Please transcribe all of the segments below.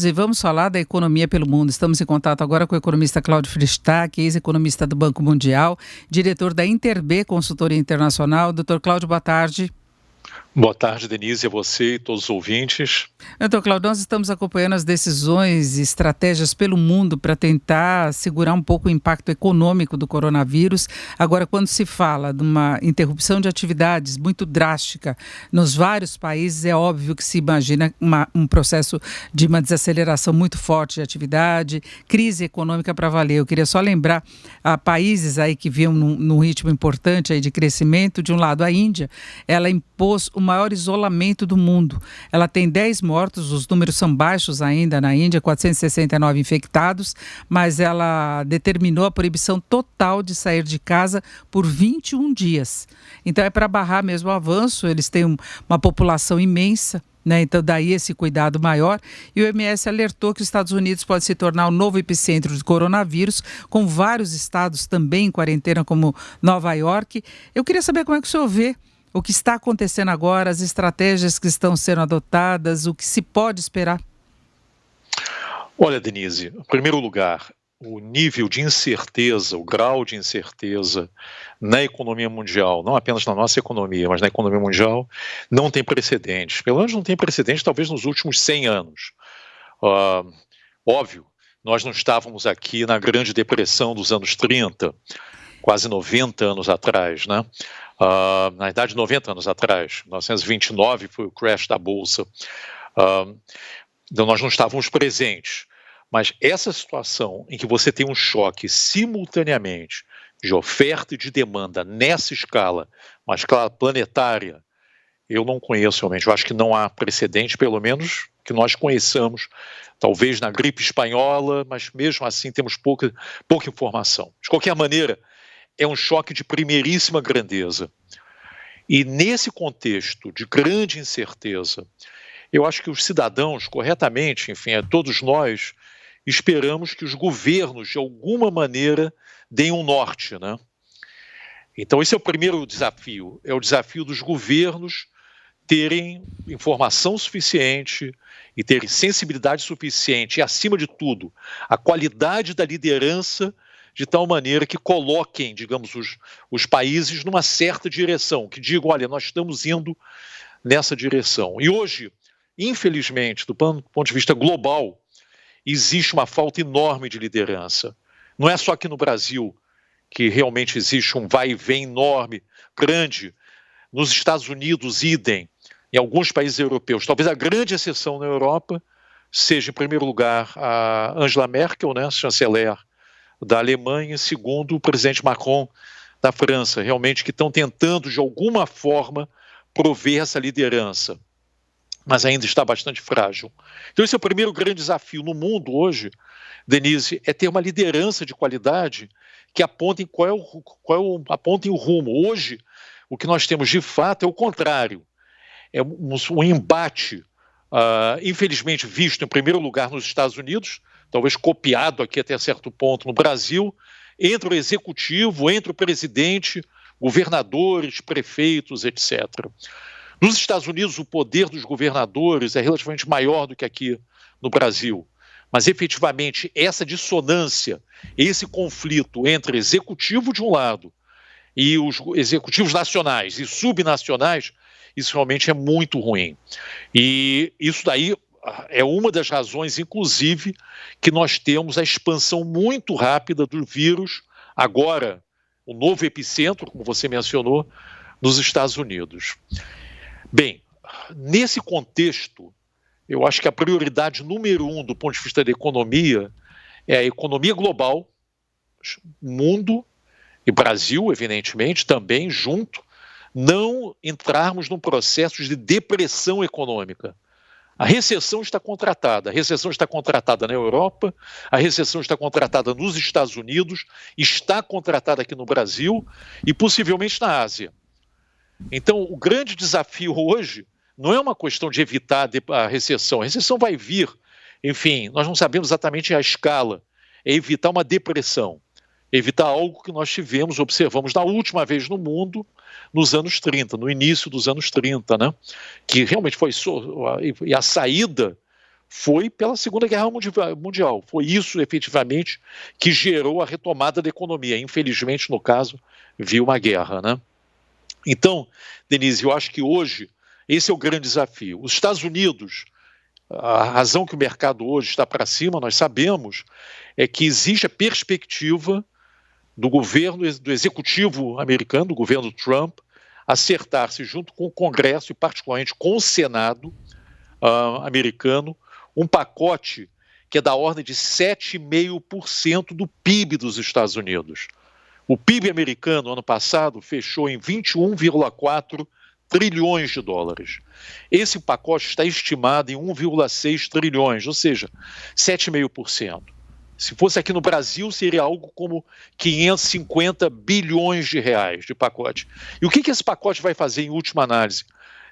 E vamos falar da economia pelo mundo. Estamos em contato agora com o economista Cláudio Freystack, ex-economista do Banco Mundial, diretor da Interb Consultoria Internacional. Doutor Cláudio, boa tarde. Boa tarde, Denise, a você e todos os ouvintes. Então, Cláudio, nós estamos acompanhando as decisões e estratégias pelo mundo para tentar segurar um pouco o impacto econômico do coronavírus. Agora, quando se fala de uma interrupção de atividades muito drástica nos vários países, é óbvio que se imagina um processo de uma desaceleração muito forte de atividade, crise econômica para valer. Eu queria só lembrar a países aí que vinham num ritmo importante aí de crescimento. De um lado, a Índia, ela impôs o maior isolamento do mundo. Ela tem 10 mortos, os números são baixos ainda na Índia, 469 infectados, mas ela determinou a proibição total de sair de casa por 21 dias. Então é para barrar mesmo o avanço, eles têm uma população imensa, né? Então daí esse cuidado maior, e o OMS alertou que os Estados Unidos pode se tornar o novo epicentro do coronavírus, com vários estados também em quarentena, como Nova York. Eu queria saber como é que o senhor vê o que está acontecendo agora, as estratégias que estão sendo adotadas, o que se pode esperar? Olha, Denise, em primeiro lugar, o nível de incerteza, o grau de incerteza na economia mundial, não apenas na nossa economia, mas na economia mundial, não tem precedentes. Pelo menos não tem precedentes, talvez nos últimos 100 anos. Óbvio, nós não estávamos aqui na Grande Depressão dos anos 30, quase 90 anos atrás, né? Na verdade, 90 anos atrás, 1929 foi o crash da Bolsa. Então nós não estávamos presentes. Mas essa situação em que você tem um choque simultaneamente de oferta e de demanda nessa escala, uma escala planetária, eu não conheço realmente. Eu acho que não há precedente, pelo menos que nós conheçamos, talvez na gripe espanhola, mas mesmo assim temos pouca informação. De qualquer maneira, é um choque de primeiríssima grandeza. E nesse contexto de grande incerteza, eu acho que os cidadãos, corretamente, enfim, todos nós, esperamos que os governos, de alguma maneira, deem um norte, né? Então esse é o primeiro desafio, é o desafio dos governos terem informação suficiente e terem sensibilidade suficiente e, acima de tudo, a qualidade da liderança de tal maneira que coloquem, digamos, os países numa certa direção, que digam, olha, nós estamos indo nessa direção. E hoje, infelizmente, do ponto de vista global, existe uma falta enorme de liderança. Não é só aqui no Brasil que realmente existe um vai e vem enorme, grande. Nos Estados Unidos, idem. Em alguns países europeus. Talvez a grande exceção na Europa seja, em primeiro lugar, a Angela Merkel, né, chanceler da Alemanha, e segundo, o presidente Macron da França, realmente que estão tentando, de alguma forma, prover essa liderança, mas ainda está bastante frágil. Então esse é o primeiro grande desafio no mundo hoje, Denise, é ter uma liderança de qualidade que apontem apontem o rumo. Hoje, o que nós temos de fato é o contrário, é um embate, infelizmente visto em primeiro lugar nos Estados Unidos, talvez copiado aqui até certo ponto no Brasil, entre o executivo, entre o presidente, governadores, prefeitos, etc. Nos Estados Unidos, o poder dos governadores é relativamente maior do que aqui no Brasil, mas efetivamente essa dissonância, esse conflito entre executivo de um lado e os executivos nacionais e subnacionais, isso realmente é muito ruim. E isso daí é uma das razões, inclusive, que nós temos a expansão muito rápida do vírus, agora, o novo epicentro, como você mencionou, nos Estados Unidos. Bem, nesse contexto, eu acho que a prioridade número 1 do ponto de vista da economia é a economia global, mundo e Brasil, evidentemente, também junto, não entrarmos num processo de depressão econômica. A recessão está contratada na Europa, a recessão está contratada nos Estados Unidos, está contratada aqui no Brasil e possivelmente na Ásia. Então, o grande desafio hoje não é uma questão de evitar a recessão vai vir, enfim, nós não sabemos exatamente a escala, é evitar uma depressão, evitar algo que nós observamos na última vez no mundo, nos anos 30, no início dos anos 30, né? Que realmente foi e a saída foi pela Segunda Guerra Mundial. Foi isso, efetivamente, que gerou a retomada da economia. Infelizmente, no caso, viu uma guerra, né? Então, Denise, eu acho que hoje esse é o grande desafio. Os Estados Unidos, a razão que o mercado hoje está para cima, nós sabemos, é que existe a perspectiva do governo, do executivo americano, do governo Trump, acertar-se junto com o Congresso e particularmente com o Senado americano, um pacote que é da ordem de 7,5% do PIB dos Estados Unidos. O PIB americano, ano passado, fechou em 21,4 trilhões de dólares. Esse pacote está estimado em 1,6 trilhões, ou seja, 7,5%. Se fosse aqui no Brasil, seria algo como 550 bilhões de reais de pacote. E o que esse pacote vai fazer em última análise?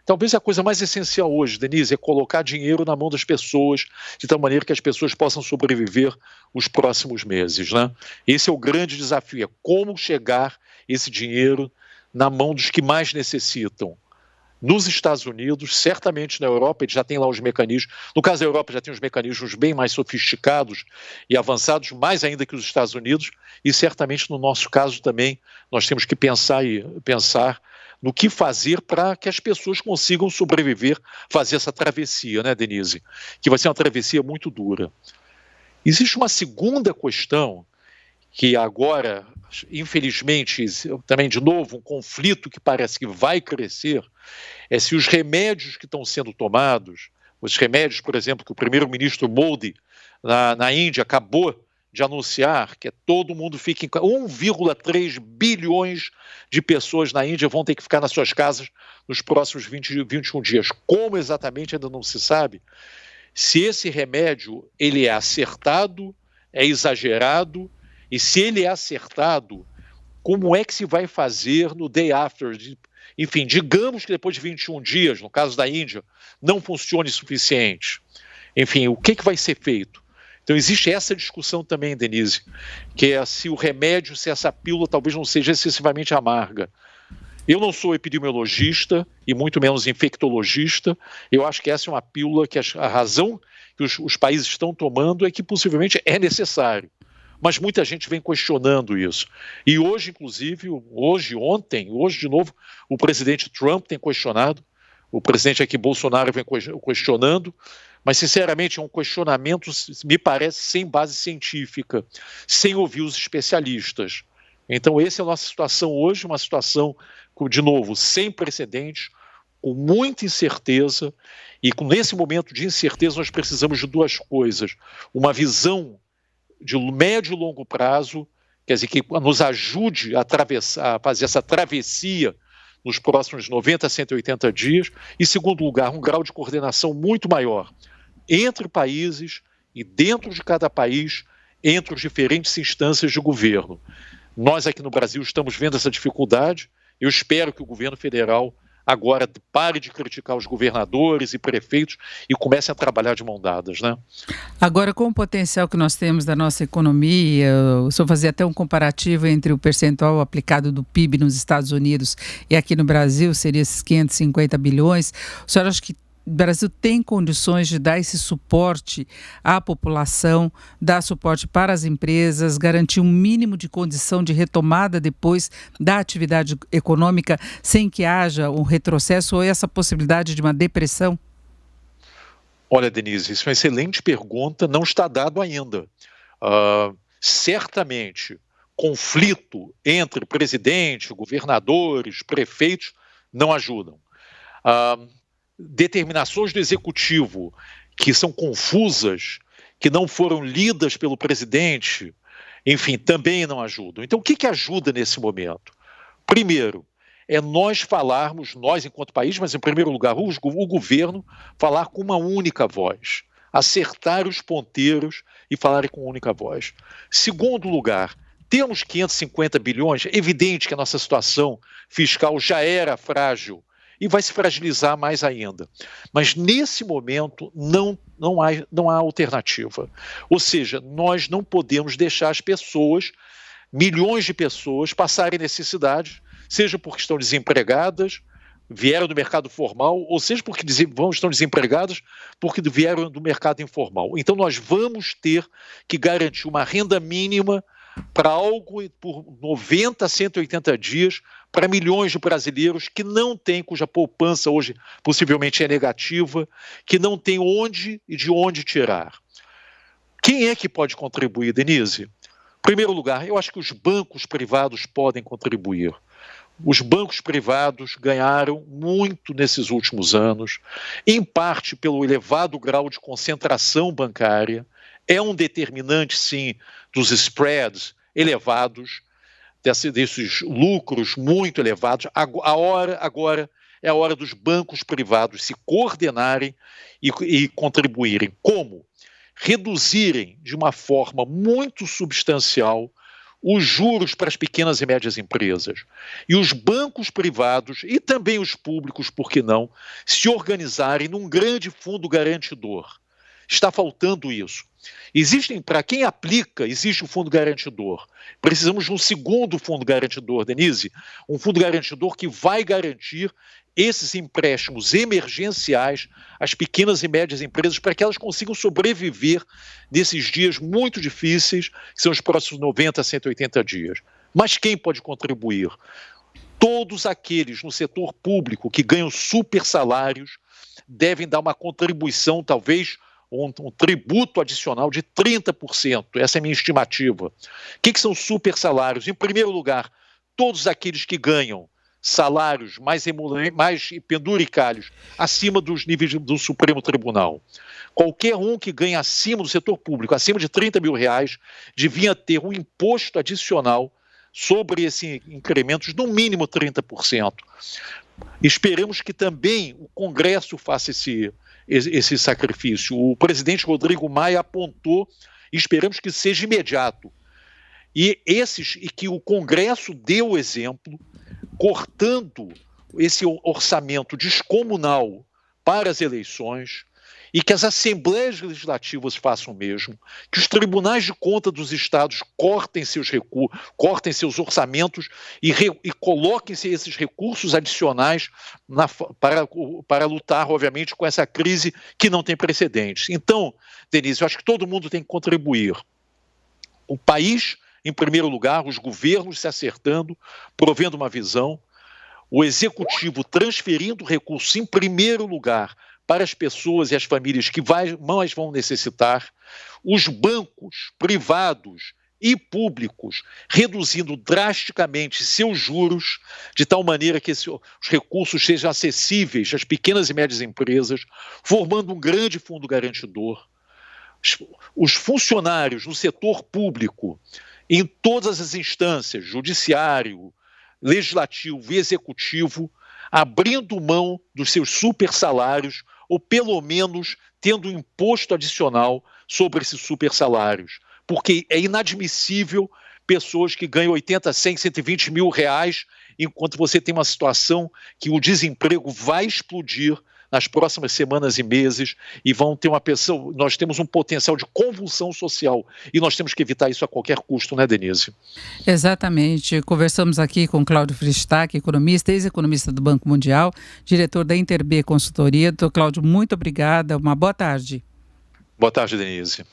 Talvez a coisa mais essencial hoje, Denise, é colocar dinheiro na mão das pessoas, de tal maneira que as pessoas possam sobreviver os próximos meses, né? Esse é o grande desafio, é como chegar esse dinheiro na mão dos que mais necessitam. Nos Estados Unidos, certamente na Europa, ele já tem lá os mecanismos, no caso da Europa já tem os mecanismos bem mais sofisticados e avançados, mais ainda que os Estados Unidos, e certamente no nosso caso também nós temos que pensar no que fazer para que as pessoas consigam sobreviver, fazer essa travessia, né, Denise? Que vai ser uma travessia muito dura. Existe uma segunda questão que agora, infelizmente, também de novo, um conflito que parece que vai crescer, é se os remédios que estão sendo tomados, os remédios, por exemplo, que o primeiro-ministro Modi na Índia acabou de anunciar, que todo mundo fica em 1,3 bilhões de pessoas na Índia vão ter que ficar nas suas casas nos próximos 21 dias. Como exatamente ainda não se sabe. Se esse remédio ele é acertado, é exagerado, e se ele é acertado, como é que se vai fazer no day after? Enfim, digamos que depois de 21 dias, no caso da Índia, não funcione suficiente. Enfim, o que vai ser feito? Então existe essa discussão também, Denise, que é se o remédio, se essa pílula talvez não seja excessivamente amarga. Eu não sou epidemiologista e muito menos infectologista. Eu acho que essa é uma pílula que a razão que os países estão tomando é que possivelmente é necessário. Mas muita gente vem questionando isso. E hoje, inclusive, ontem, de novo, o presidente Trump tem questionado, o presidente aqui Bolsonaro vem questionando, mas, sinceramente, é um questionamento, me parece, sem base científica, sem ouvir os especialistas. Então, essa é a nossa situação hoje, uma situação, de novo, sem precedentes, com muita incerteza, e nesse momento de incerteza nós precisamos de duas coisas: uma visão de médio e longo prazo, quer dizer, que nos ajude a fazer essa travessia nos próximos 90 a 180 dias, e, segundo lugar, um grau de coordenação muito maior entre países e dentro de cada país, entre as diferentes instâncias de governo. Nós aqui no Brasil estamos vendo essa dificuldade. Eu espero que o governo federal agora pare de criticar os governadores e prefeitos e comece a trabalhar de mão dadas, né? Agora, com o potencial que nós temos da nossa economia, o senhor fazia até um comparativo entre o percentual aplicado do PIB nos Estados Unidos e aqui no Brasil, seria esses 550 bilhões. O senhor acha que o Brasil tem condições de dar esse suporte à população, dar suporte para as empresas, garantir um mínimo de condição de retomada depois da atividade econômica, sem que haja um retrocesso ou essa possibilidade de uma depressão? Olha, Denise, isso é uma excelente pergunta, não está dado ainda. Certamente, conflito entre presidente, governadores, prefeitos não ajudam. Determinações do executivo que são confusas, que não foram lidas pelo presidente, enfim, também não ajudam. Então, o que ajuda nesse momento? Primeiro, é nós falarmos, nós enquanto país, mas em primeiro lugar o governo, falar com uma única voz, acertar os ponteiros e falarem com uma única voz. Segundo lugar, temos 550 bilhões, é evidente que a nossa situação fiscal já era frágil, e vai se fragilizar mais ainda. Mas, nesse momento, não há alternativa. Ou seja, nós não podemos deixar as pessoas, milhões de pessoas, passarem necessidade, seja porque estão desempregadas, vieram do mercado formal, ou seja, porque estão desempregados, porque vieram do mercado informal. Então, nós vamos ter que garantir uma renda mínima para algo por 90 a 180 dias para milhões de brasileiros que não têm, cuja poupança hoje possivelmente é negativa, que não tem onde e de onde tirar. Quem é que pode contribuir, Denise? Em primeiro lugar, eu acho que os bancos privados podem contribuir. Os bancos privados ganharam muito nesses últimos anos, em parte pelo elevado grau de concentração bancária. É um determinante, sim, dos spreads elevados, desses lucros muito elevados. Agora é a hora dos bancos privados se coordenarem e contribuírem. Como? Reduzirem de uma forma muito substancial os juros para as pequenas e médias empresas. E os bancos privados e também os públicos, por que não, se organizarem num grande fundo garantidor. Está faltando isso. Para quem aplica, existe o fundo garantidor. Precisamos de um segundo fundo garantidor, Denise, um fundo garantidor que vai garantir esses empréstimos emergenciais às pequenas e médias empresas para que elas consigam sobreviver nesses dias muito difíceis, que são os próximos 90 a 180 dias. Mas quem pode contribuir? Todos aqueles no setor público que ganham super salários devem dar uma contribuição, talvez um tributo adicional de 30%. Essa é a minha estimativa. O que são super salários? Em primeiro lugar, todos aqueles que ganham salários mais penduricalhos acima dos níveis do Supremo Tribunal. Qualquer um que ganha acima do setor público, acima de R$30 mil, devia ter um imposto adicional sobre esses incrementos, no mínimo 30%. Esperamos que também o Congresso faça esse sacrifício. O presidente Rodrigo Maia apontou, e esperamos que seja imediato. E que o Congresso dê o exemplo, cortando esse orçamento descomunal para as eleições, e que as assembleias legislativas façam o mesmo, que os tribunais de conta dos estados cortem seus recursos, cortem seus orçamentos e coloquem esses recursos adicionais para lutar, obviamente, com essa crise que não tem precedentes. Então, Denise, eu acho que todo mundo tem que contribuir. O país, em primeiro lugar, os governos se acertando, provendo uma visão, o executivo transferindo recursos em primeiro lugar para as pessoas e as famílias que mais vão necessitar, os bancos privados e públicos reduzindo drasticamente seus juros, de tal maneira que os recursos sejam acessíveis às pequenas e médias empresas, formando um grande fundo garantidor. Os funcionários no setor público, em todas as instâncias, judiciário, legislativo e executivo, abrindo mão dos seus super salários, ou pelo menos tendo um imposto adicional sobre esses super salários. Porque é inadmissível pessoas que ganham 80, 100, 120 mil reais, enquanto você tem uma situação que o desemprego vai explodir nas próximas semanas e meses, e nós temos um potencial de convulsão social, e nós temos que evitar isso a qualquer custo, né, Denise? Exatamente. Conversamos aqui com Cláudio Fristac, economista, ex-economista do Banco Mundial, diretor da Interb Consultoria. Doutor Cláudio, muito obrigada, uma boa tarde. Boa tarde, Denise.